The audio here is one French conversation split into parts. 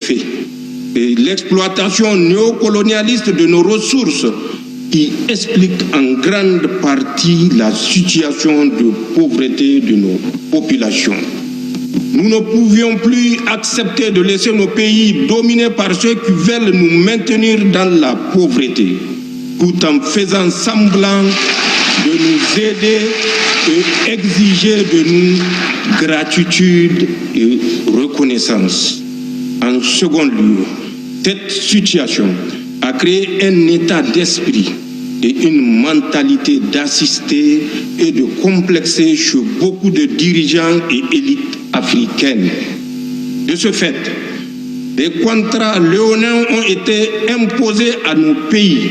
faits et l'exploitation néocolonialiste de nos ressources qui explique en grande partie la situation de pauvreté de nos populations. Nous ne pouvions plus accepter de laisser nos pays dominés par ceux qui veulent nous maintenir dans la pauvreté, tout en faisant semblant de nous aider et exiger de nous gratitude et reconnaissance. En second lieu, cette situation a créé un état d'esprit et une mentalité d'assister et de complexer chez beaucoup de dirigeants et élites africaines. De ce fait, des contrats léonins ont été imposés à nos pays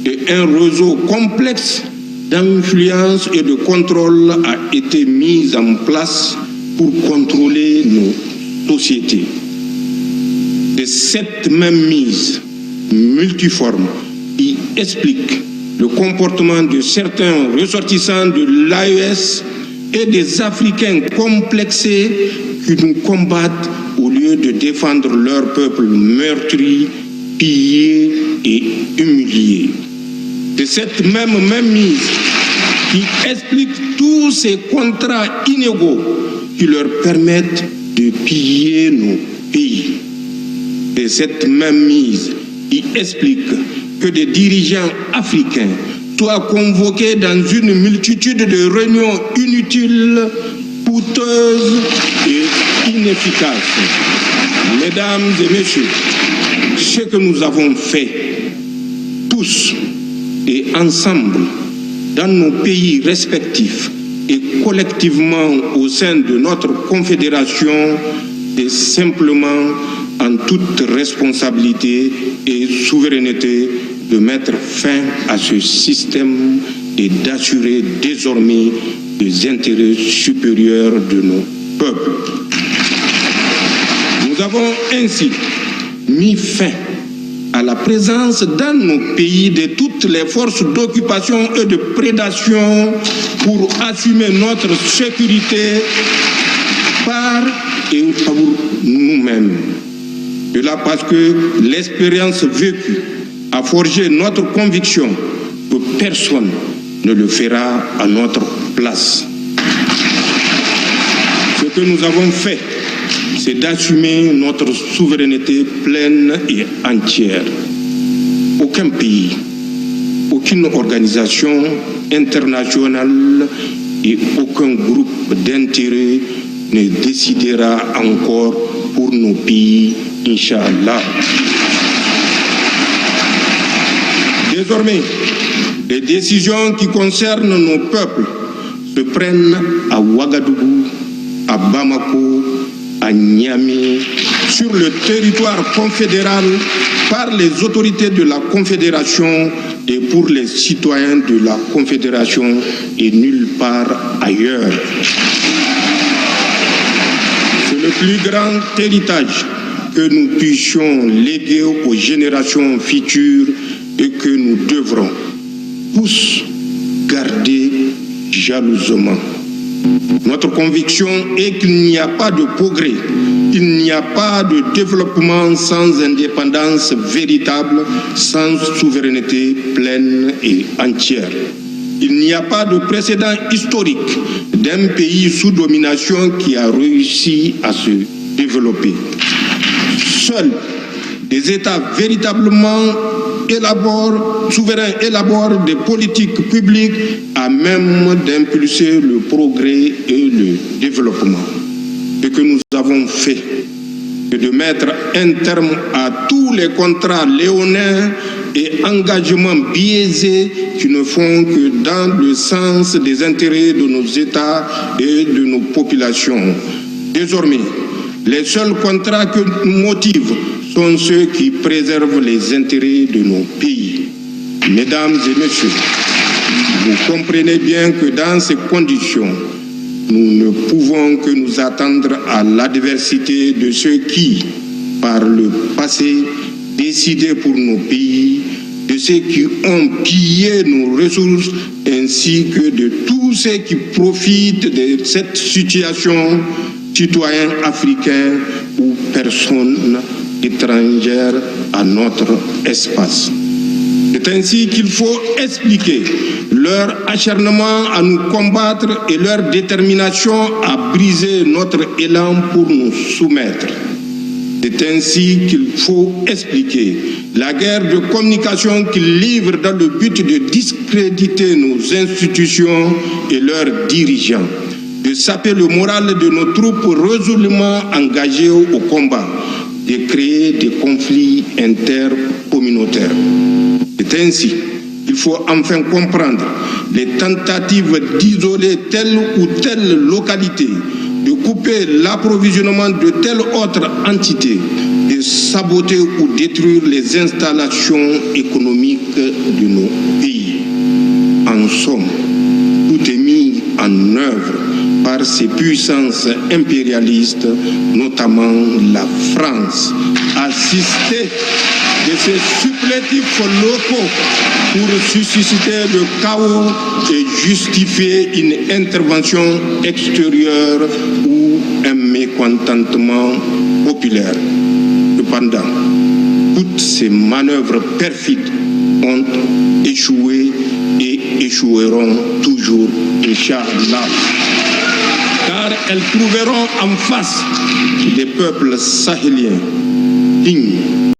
et un réseau complexe d'influence et de contrôle a été mis en place pour contrôler nos sociétés. C'est cette même mise multiforme qui explique le comportement de certains ressortissants de l'AES et des Africains complexés qui nous combattent au lieu de défendre leur peuple meurtri, pillé et humilié. C'est cette même mise qui explique tous ces contrats inégaux qui leur permettent de piller nos pays. C'est cette même mise qui explique que des dirigeants africains soient convoqués dans une multitude de réunions inutiles, coûteuses et inefficaces. Mesdames et messieurs, ce que nous avons fait, tous et ensemble, dans nos pays respectifs et collectivement au sein de notre confédération, c'est simplement en toute responsabilité et souveraineté de mettre fin à ce système et d'assurer désormais les intérêts supérieurs de nos peuples. Nous avons ainsi mis fin à la présence dans nos pays de toutes les forces d'occupation et de prédation pour assumer notre sécurité par et pour nous-mêmes. Cela parce que l'expérience vécue a forgé notre conviction que personne ne le fera à notre place. Ce que nous avons fait, c'est d'assumer notre souveraineté pleine et entière. Aucun pays, aucune organisation internationale et aucun groupe d'intérêt ne décidera encore pour nos pays, Inch'Allah. Désormais, les décisions qui concernent nos peuples se prennent à Ouagadougou, à Bamako, à Niamey, sur le territoire confédéral par les autorités de la Confédération et pour les citoyens de la Confédération et nulle part ailleurs. C'est le plus grand héritage que nous puissions léguer aux générations futures et que nous devrons tous garder jalousement. Notre conviction est qu'il n'y a pas de progrès, il n'y a pas de développement sans indépendance véritable, sans souveraineté pleine et entière. Il n'y a pas de précédent historique d'un pays sous domination qui a réussi à se développer. Seuls des États véritablement souverains élaborent des politiques publiques à même d'impulser le progrès et le développement. Ce que nous avons fait, c'est de mettre un terme à tous les contrats léonins et engagements biaisés qui ne font que dans le sens des intérêts de nos États et de nos populations. Désormais, les seuls contrats que nous motivent sont ceux qui préservent les intérêts de nos pays. Mesdames et messieurs, vous comprenez bien que dans ces conditions, nous ne pouvons que nous attendre à l'adversité de ceux qui, par le passé, décidaient pour nos pays, de ceux qui ont pillé nos ressources, ainsi que de tous ceux qui profitent de cette situation, citoyens africains ou personnes étrangères à notre espace. C'est ainsi qu'il faut expliquer leur acharnement à nous combattre et leur détermination à briser notre élan pour nous soumettre. C'est ainsi qu'il faut expliquer la guerre de communication qu'ils livrent dans le but de discréditer nos institutions et leurs dirigeants, de saper le moral de nos troupes résolument engagées au combat, de créer des conflits intercommunautaires. C'est ainsi qu'il faut enfin comprendre les tentatives d'isoler telle ou telle localité, de couper l'approvisionnement de telle autre entité, de saboter ou détruire les installations économiques de nos pays. En somme, tout est mis en œuvre par ces puissances impérialistes, notamment la France, assistée de ces supplétifs locaux pour susciter le chaos et justifier une intervention extérieure ou un mécontentement populaire. Cependant, toutes ces manœuvres perfides ont échoué et échoueront toujours, Inch'Allah. Car elles trouveront en face des peuples sahéliens dignes